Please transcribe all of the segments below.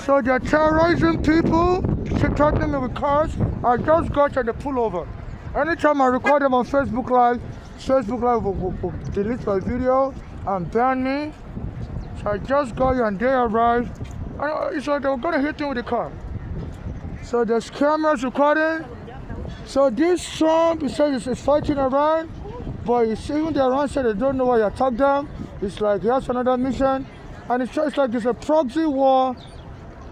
So they're terrorizing people, threatening me with cars. I just got at the pullover. Anytime I record them on Facebook Live will delete my video and ban me. So I just got here and they arrived. And it's like they were gonna hit me with the car. So there's cameras recording. So this Trump, he says he's fighting Iran, but even the Iran said they don't know why he attacked them. It's like he has another mission. And it's like it's a proxy war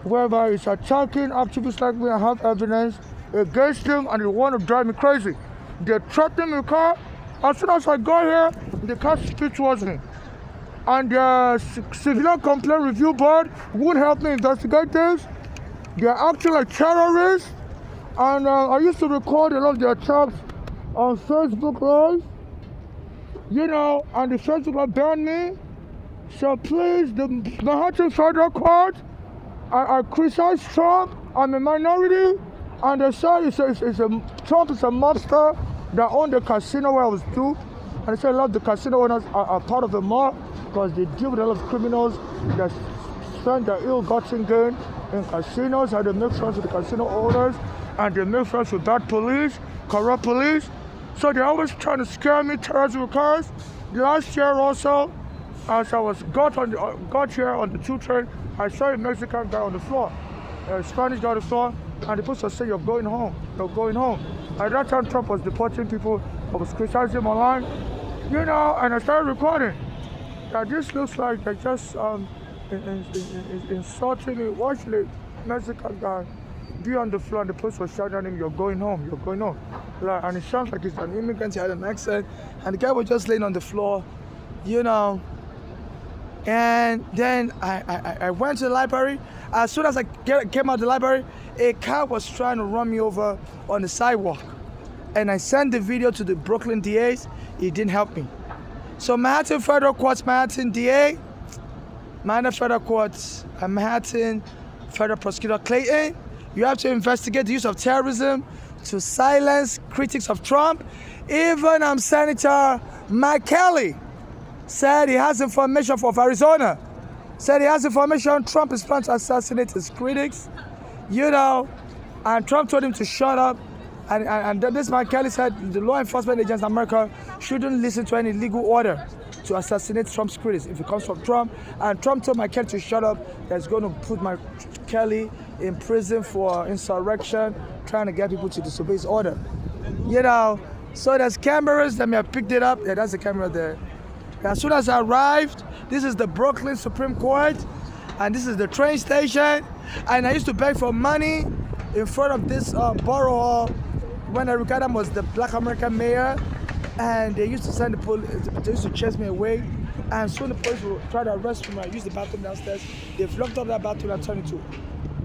whereby he's attacking activists like me and have evidence against him and they want to drive me crazy. They threatened me with the car. As soon as I got here, the car speed towards me. And the Civilian Complaint Review Board won't help me investigate this. They're acting like terrorists. And I used to record a lot of their attacks on Facebook Live. And the Facebook Live banned me. So please, the Manhattan Federal Court, I criticize Trump. I'm a minority. And they say Trump is a mobster that owned the casino where I was too. And they say a lot of the casino owners are part of the mob because they deal with a lot of criminals that spend their ill-gotten gain in casinos, and they make friends with the casino owners, and they make friends with bad police, corrupt police. So they're always trying to scare me, terrorize with cars. Last year also, as I got here on the 2 train, I saw a Mexican guy on the floor, a Spanish guy on the floor, and the person said, "You're going home. You're going home." At that time, Trump was deporting people. I was criticizing him online, and I started recording. That this looks like they're just insulting me. Watch the Mexican guy be on the floor, and the police was shouting at him, "You're going home. You're going home." And it sounds like he's an immigrant. He had an accent, and the guy was just laying on the floor, And then I went to the library. As soon as I came out of the library, a car was trying to run me over on the sidewalk. And I sent the video to the Brooklyn DAs. It didn't help me. So Manhattan Federal Courts, Manhattan DA, Manhattan Federal Courts, and Manhattan Federal Prosecutor Clayton, you have to investigate the use of terrorism to silence critics of Trump. Even Senator Mike Kelly said he has information from Arizona. Said he has information Trump is planning to assassinate his critics, and Trump told him to shut up. And this man Kelly said the law enforcement agents in America shouldn't listen to any legal order to assassinate Trump's critics if it comes from Trump. And Trump told Mike Kelly to shut up. That's going to put Mike Kelly in prison for insurrection, trying to get people to disobey his order. So there's cameras. Let me have picked it up. Yeah, that's the camera there. As soon as I arrived, this is the Brooklyn Supreme Court, and this is the train station. And I used to beg for money in front of this borough hall when Eric Adams was the Black American mayor, and they used to send the police. They used to chase me away, and soon the police will try to arrest me. I use the bathroom downstairs. They've locked up that bathroom and turned it to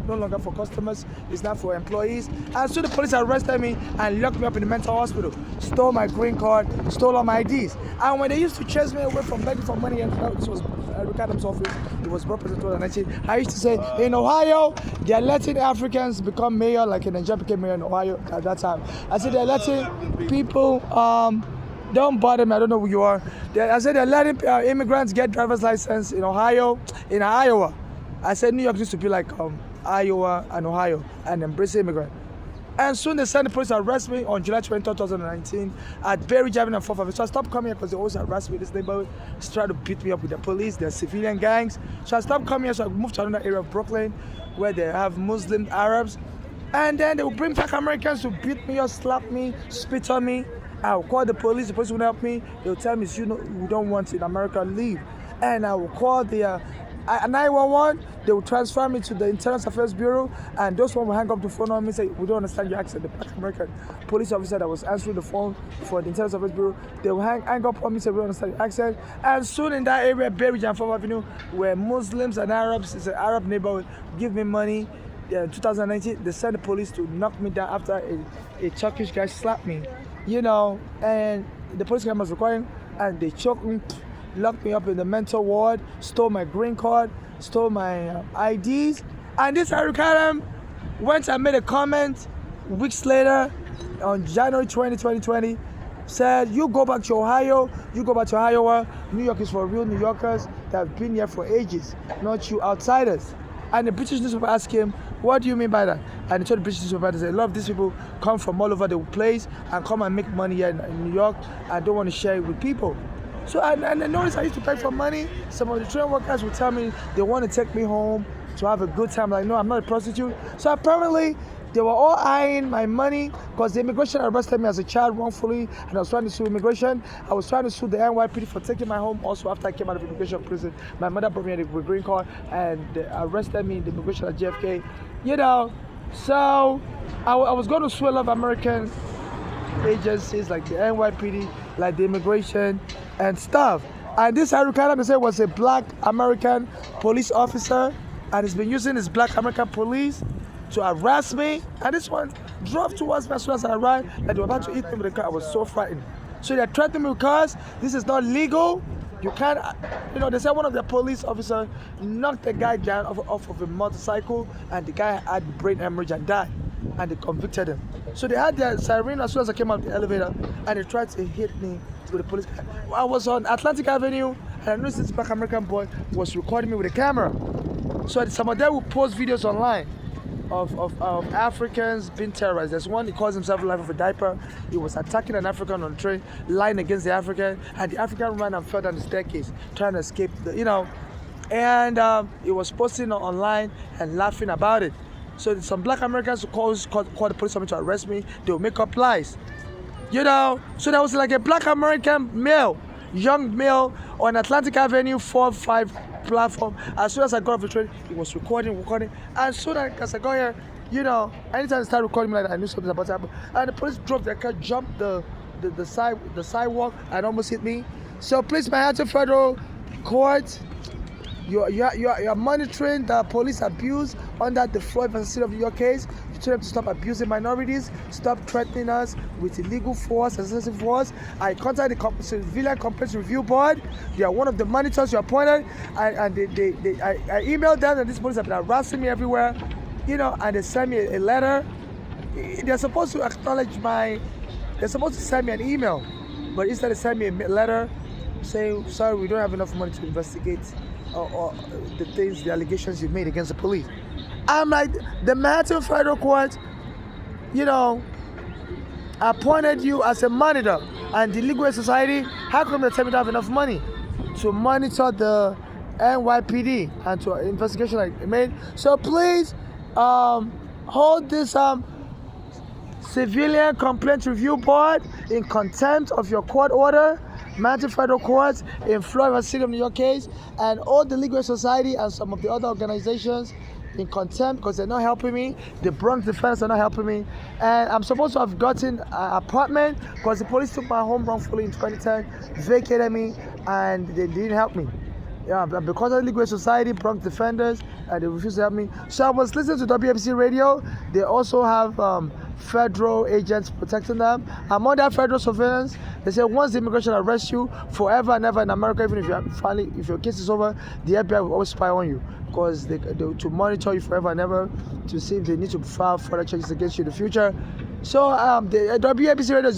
no longer for customers, it's now for employees. And so the police arrested me and locked me up in the mental hospital, stole my green card, stole all my IDs. And when they used to chase me away from begging for money, and this was Eric Adams' office, it was Representative 2019, I used to say, in Ohio, they're letting Africans become mayor, like in Nigeria became mayor in Ohio at that time. I said, they're letting people, don't bother me, I don't know who you are. I said, they're letting immigrants get driver's license in Ohio, in Iowa. I said, New York used to be like Iowa and Ohio, and embrace immigrant. And soon they sent the police to arrest me on July 23, 2019 at Berry Avenue and 4th Avenue. So I stopped coming here because they always harass me in this neighborhood, try to beat me up with the police, they're civilian gangs. So I stopped coming here, so I moved to another area of Brooklyn where they have Muslim Arabs. And then they will bring Black Americans to beat me or slap me, spit on me. I'll call the police won't help me. They'll tell me, we don't want in America, leave. And I will call the 911, they will transfer me to the Internal Affairs Bureau, and those one will hang up the phone on me and say, we don't understand your accent. The Black American police officer that was answering the phone for the Internal Affairs Bureau, they will hang up on me and say, we don't understand your accent. And soon in that area, Berry and 4th Avenue, where Muslims and Arabs, it's an Arab neighborhood, give me money. In 2019, they sent the police to knock me down after a Turkish guy slapped me, and the police came was recording, and they choked me, locked me up in the mental ward, stole my green card, stole my IDs. And this Eric Adams went and made a comment weeks later on January 20, 2020, said, you go back to Ohio, you go back to Iowa, New York is for real New Yorkers that have been here for ages, not you outsiders. And the British newspaper asked him, what do you mean by that? And he told the British newspaper, they said, a lot of these people come from all over the place and come and make money here in New York and don't want to share it with people. So and I noticed I used to beg for money. Some of the train workers would tell me they want to take me home to have a good time. Like, no, I'm not a prostitute. So apparently they were all eyeing my money because the immigration arrested me as a child wrongfully, and I was trying to sue immigration. I was trying to sue the NYPD for taking my home. Also, after I came out of immigration prison, my mother brought me a green card and they arrested me in the immigration at JFK. You know, so I was going to sue a lot of American agencies like the NYPD, like the immigration and stuff. And this Harry Connick, they said, was a black American police officer, and he's been using his black American police to harass me. And this one drove towards me as soon as I arrived, and they were about to hit me with a car. I was so frightened. So they threatened me with cars. This is not legal. You can't, they said one of the police officers knocked the guy down off of a motorcycle, and the guy had brain hemorrhage and died, and they convicted him. So they had their siren as soon as I came out of the elevator, and they tried to hit me with the police car. I was on Atlantic Avenue, and I noticed this black American boy was recording me with a camera. So some of them would post videos online of Africans being terrorized. There's one, he calls himself Life of a Diaper. He was attacking an African on a train, lying against the African, and the African ran and fell down the staircase, trying to escape, and he was posting online and laughing about it. So some black Americans call the police on me to arrest me. They will make up lies. So there was like a black American male, young male on Atlantic Avenue 4-5 platform. As soon as I got off the train, he was recording. And so that as I got here, anytime they started recording me like that, I knew something about to happen. And the police drove their car, jumped the sidewalk, and almost hit me. So please, Manhattan Federal Court, you're monitoring the police abuse under the Floyd versus City of New York case. You tell them to stop abusing minorities, stop threatening us with illegal force, excessive force. I contacted the Civilian Complaints Review Board. They are one of the monitors you appointed, and I emailed them, and these police have been harassing me everywhere, and they sent me a letter. They're supposed to acknowledge they're supposed to send me an email, but instead they sent me a letter saying, sorry, we don't have enough money to investigate or the allegations you made against the police. I'm like, the Manhattan Federal Court, appointed you as a monitor, and the Legal Aid Society, how come they tell me they don't have enough money to monitor the NYPD and to investigation I made? So please hold this Civilian Complaints Review Board in contempt of your court order, Manhattan Federal Court in Floyd versus City of New York case, and all the Legal Aid Society and some of the other organizations in contempt because they're not helping me. The Bronx Defense are not helping me. And I'm supposed to have gotten an apartment because the police took my home wrongfully in 2010, vacated me, and they didn't help me. Yeah, because of the Legal Aid Society, Bronx Defenders, and they refused to help me. So I was listening to WMC radio. They also have federal agents protecting them. I'm under federal surveillance. They say once the immigration arrests you, forever and ever in America, even if your case is over, the FBI will always spy on you because they to monitor you forever and ever to see if they need to file further charges against you in the future. So the WMC radio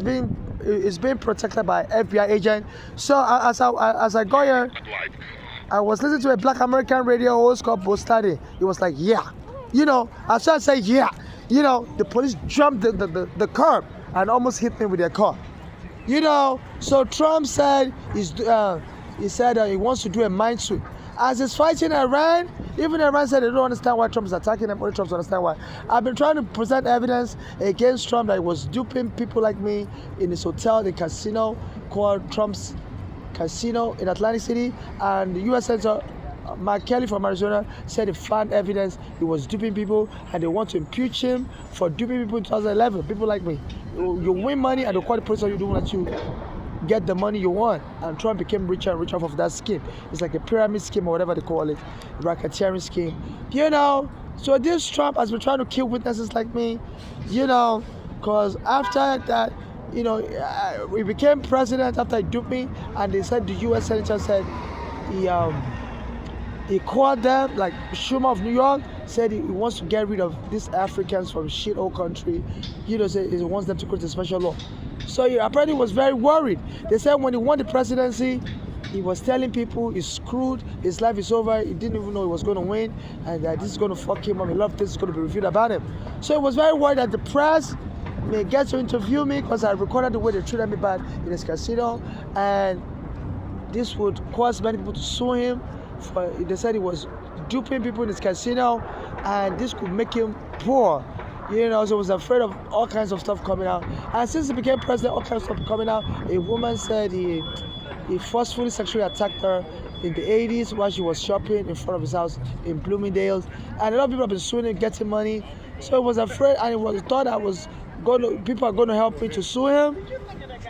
is being protected by FBI agent. So as I got here, I was listening to a black American radio host called Bostadi. He was like, yeah. As soon as I say yeah, the police jumped the curb and almost hit me with their car. So Trump said he wants to do a mind sweep. As he's fighting Iran, even Iran said they don't understand why Trump is attacking them, only Trump understand why. I've been trying to present evidence against Trump that he was duping people like me in his hotel, the casino called Trump's Casino in Atlantic City, and the U.S. Senator Mark Kelly from Arizona said he found evidence he was duping people, and they want to impeach him for duping people in 2011. People like me, you win money, and the court police you don't let you get the money you want, and Trump became richer and richer off of that scheme. It's like a pyramid scheme or whatever they call it, racketeering scheme. So this Trump has been trying to kill witnesses like me, because after that. We became president after he duped me, and they said the U.S. Senator said he called them, like Schumer of New York, said he wants to get rid of these Africans from shithole country. Say he wants them to create a special law. So he apparently was very worried. They said when he won the presidency, he was telling people he's screwed, his life is over, he didn't even know he was going to win, and that this is going to fuck him up, a lot of things is going to be revealed about him. So he was very worried that the press may get to interview me because I recorded the way they treated me bad in his casino, and this would cause many people to sue him. They said he was duping people in his casino, and this could make him poor. So he was afraid of all kinds of stuff coming out. And since he became president, all kinds of stuff coming out. A woman said he forcefully sexually attacked her in the 80s while she was shopping in front of his house in Bloomingdale's. And a lot of people have been suing him, getting money. So he was afraid, and he thought people are going to help me to sue him.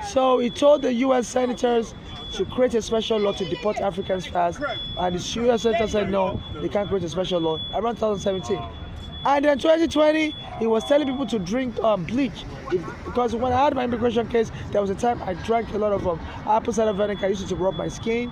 So he told the U.S. senators to create a special law to deport Africans fast. And the U.S. senators said no, they can't create a special law around 2017. And then 2020, he was telling people to drink bleach. Because when I had my immigration case, there was a time I drank a lot of apple cider vinegar. I used to rub my skin.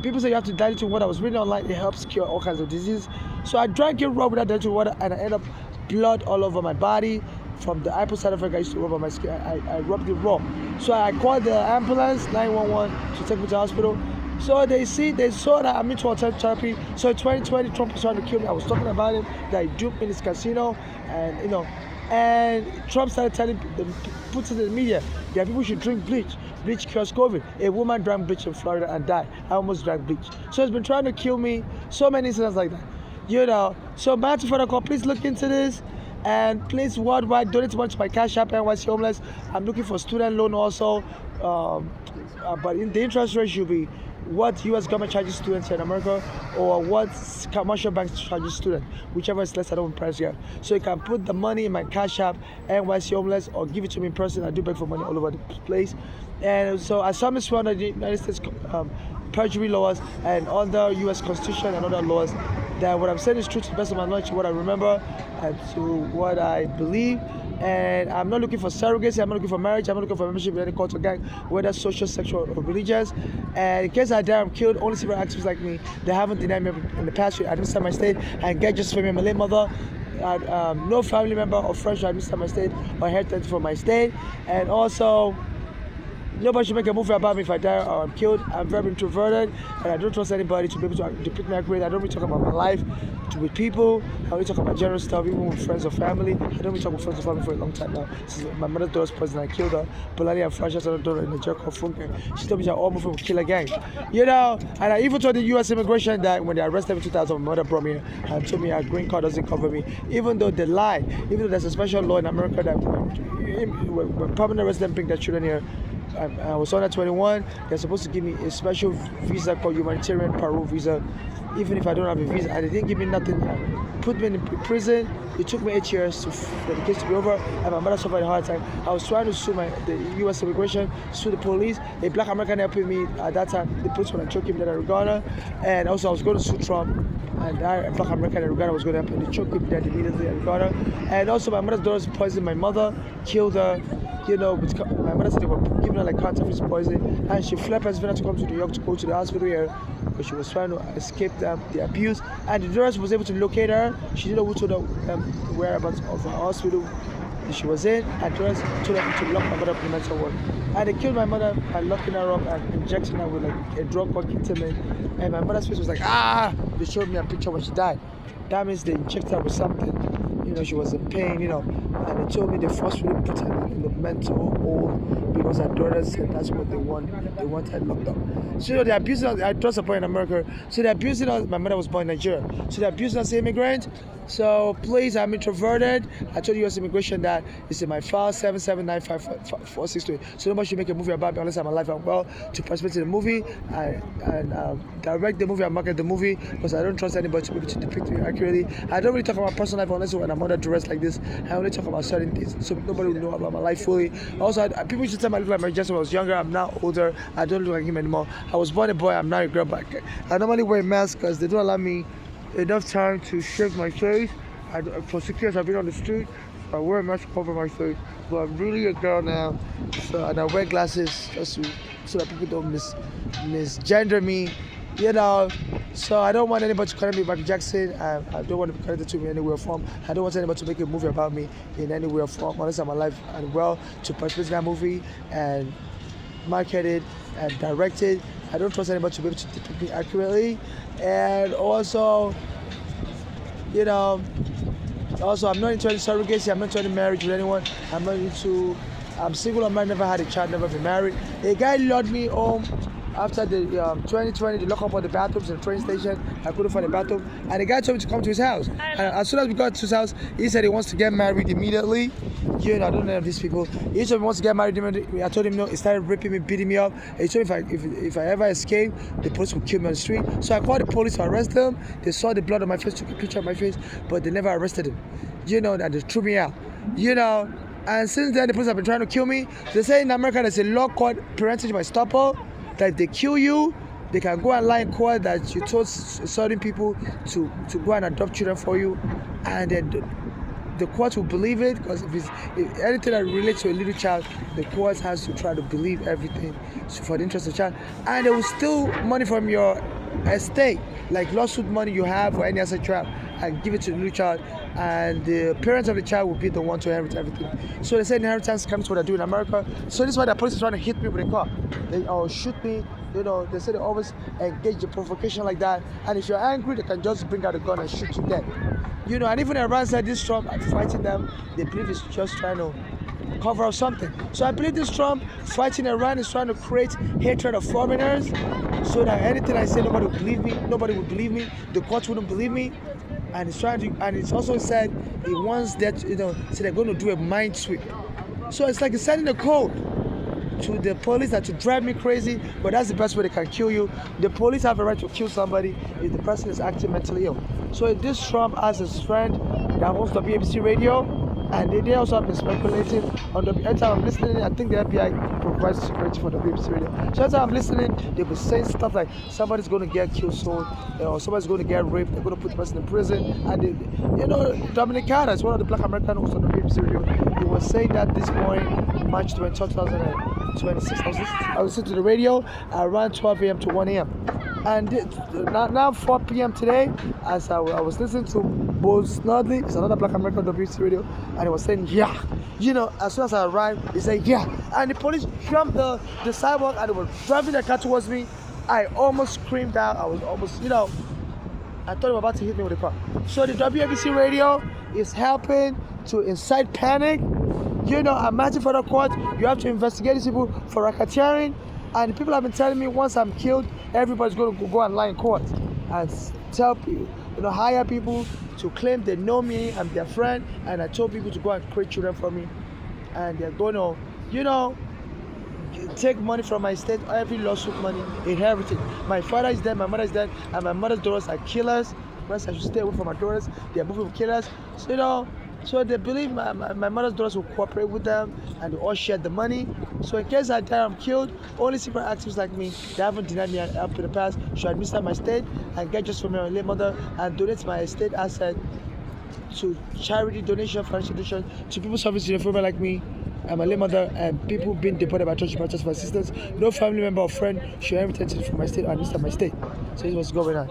People say you have to dilute in water. I was reading online, it helps cure all kinds of diseases. So I drank it raw without diluting water, and I ended up blood all over my body from the apple cider vinegar I used to rub on my skin. I rubbed it raw. So I called the ambulance, 911, to take me to the hospital. So they saw that I'm into alternative therapy. So in 2020, Trump was trying to kill me. I was talking about him, that he duped me in his casino, and Trump started put it in the media that people should drink bleach. Bleach cures COVID. A woman drank bleach in Florida and died. I almost drank bleach. So he's been trying to kill me. So many incidents like that. So Matthew Federal, please look into this. And please worldwide donate money to my Cash App, NYC Homeless. I'm looking for student loan also. But the interest rate should be what U.S. government charges students here in America, or what commercial banks charges students, whichever is less. I don't price yet. So you can put the money in my Cash App, NYC Homeless, or give it to me in person. I do beg for money all over the place. And so I solemnly swear under the United States perjury laws and under U.S. Constitution and other laws that what I'm saying is true to the best of my knowledge, to what I remember, and to what I believe. And I'm not looking for surrogacy, I'm not looking for marriage, I'm not looking for membership in any cult or gang, whether social, sexual, or religious. And in case I die, I'm killed, only civil activists like me, they haven't denied me in the past year, administer my state, and get justice for me, my late mother. No family member or friend should administer my state or inherit from my state. And also, nobody should make a movie about me if I die or I'm killed. I'm very introverted, and I don't trust anybody to be able to depict me accurately. I don't really talk about my life with people. I only talk about general stuff, even with friends or family. I don't really talk with friends or family for a long time now. Since my mother's daughter's president, I killed her. Polani and Francis, another daughter in Nigeria called Funke. She told me that all moving with killer gang. And I even told the U.S. immigration that when they arrested me in 2000, my mother brought me here and told me her green card doesn't cover me. Even though they lied, even though there's a special law in America that when permanent residents bring their children here, I was under 21, they're supposed to give me a special visa called humanitarian parole visa, even if I don't have a visa. And they didn't give me nothing. Put me in prison. It took me 8 years for the case to be over, and my mother suffered a hard time. I was trying to sue the U.S. immigration, sue the police. A black American helped me at that time. The police were choking me in Arizona, and also I was going to sue Trump. And a black American in Uganda was going to help me. They choked me dead immediately in Uganda. And also my mother's daughters poisoned my mother, killed her. My mother said they were giving her like counterfeit poison, and she fled Pennsylvania to come to New York to go to the hospital here, because she was trying to escape the abuse. And the daughters was able to locate her. She didn't know who told her whereabouts of her hospital she was in, and the daughters told her to lock my mother up in the mental ward. And they killed my mother by locking her up and injecting her with like a drug called ketamine. And my mother's face was like, ah! They showed me a picture when she died. That means they injected her with something. She was in pain, and they told me they forcefully put her in the mental home because her daughter said that's what they want. They want her locked up. So they're abusing us. I trust a boy in America. So they're abusing us. My mother was born in Nigeria. So they're abusing us immigrants. So please, I'm introverted. I told U.S. immigration that it's in my file 7795463. So nobody should make a movie about me unless I'm alive and well to participate in the movie and direct the movie and market the movie, because I don't trust anybody to be able to depict me accurately. I don't really talk about personal life unless when I'm under duress like this. I only talk about certain things, so nobody will know about my life fully. Also, people used to tell me I look like Mary Jesse when I was younger. I'm now older. I don't look like him anymore. I was born a boy. I'm now a girl. But I normally wear a mask because they don't allow me enough time to shave my face. For 6 years I've been on the street. I wear a mask to cover my face. But I'm really a girl now. And I wear glasses just so that people don't misgender me. So I don't want anybody to connect me with Michael Jackson. I don't want to be connected to me in any way or form. I don't want anybody to make a movie about me in any way or form unless I'm alive and well to participate in that movie and market it and directed. I don't trust anybody to be able to depict me accurately. And also, you know, also I'm not into any surrogacy. I'm not into any marriage with anyone. I'm single. I'm married. Never had a child. Never been married. A guy lured me home after the 2020, they lock up all the bathrooms in the train station. I couldn't find a bathroom, and the guy told me to come to his house. And as soon as we got to his house, he said he wants to get married immediately. You know, I don't know these people. He told me he wants to get married immediately. I told him no. He started raping me, beating me up. He told me if I ever escape, the police will kill me on the street. So I called the police to arrest him. They saw the blood on my face, took a picture of my face, but they never arrested him. You know, and they threw me out. You know, and since then the police have been trying to kill me. They say in America there's a law called parentage by estoppel, that if they kill you, they can go and lie in court that you told certain people to go and adopt children for you, and then the court will believe it, because if anything that relates to a little child, the court has to try to believe everything for the interest of the child, and they will steal money from your estate, like lawsuit money you have or any other child, and give it to the little child, and the parents of the child will be the one to inherit everything. So they say inheritance comes to what they do in America. So this is why the police is trying to hit me with a car. They shoot me. You know, they say they always engage in provocation like that. And if you're angry, they can just bring out a gun and shoot you dead. You know, and even Iran said this Trump fighting them, they believe he's just trying to cover up something. So I believe this Trump fighting Iran is trying to create hatred of foreigners, so that anything I say, nobody will believe me. Nobody will believe me. The courts wouldn't believe me. And it's trying to, and it's also said he wants that, you know, so they're going to do a mind sweep. So it's like he's sending a code to the police that to drive me crazy, but that's the best way they can kill you. The police have a right to kill somebody if the person is acting mentally ill. So this Trump has his friend that owns WABC radio, and they also have been speculating on the every time I'm listening. I think the FBI provides security for the WABC radio. So every time I'm listening, they will say stuff like somebody's going to get killed soon, or somebody's going to get raped. They're going to put the person in prison. And they, you know, Dominic Carter is one of the Black American hosts on the WABC radio. He was saying that this morning, March 20, 2026. I was listening to the radio around 12 a.m. to 1 a.m. And now 4 p.m. today, as I was listening to Bo Snodley, it's another Black American WC radio, and he was saying, yeah. You know, as soon as I arrived, he said, yeah. And the police jumped the sidewalk and they were driving their car towards me. I almost screamed out. I was almost, you know, I thought they were about to hit me with a car. So the WABC radio is helping to incite panic. You know, imagine for the court, you have to investigate these people for racketeering. And people have been telling me once I'm killed, everybody's going to go and lie in court and tell people, you know, hire people to claim they know me, I'm their friend, and I told people to go and create children for me. And they're going to, you know, take money from my estate, every lawsuit money, inherit it. My father is dead, my mother is dead, and my mother's daughters are killers. Rest I should stay away from my daughters. They're moving with killers. So, you know, so they believe my mother's daughters will cooperate with them, and they all share the money. So in case I die, I'm killed, only secret activists like me, they haven't denied me help in the past, should administer my estate and get just from my late mother and donate my estate asset to charity donation, financial donation, to people serving in a like me and my late mother, and people being deported by church branches for assistance. No family member or friend should inherit from my estate or administer my estate. So this is what's going on.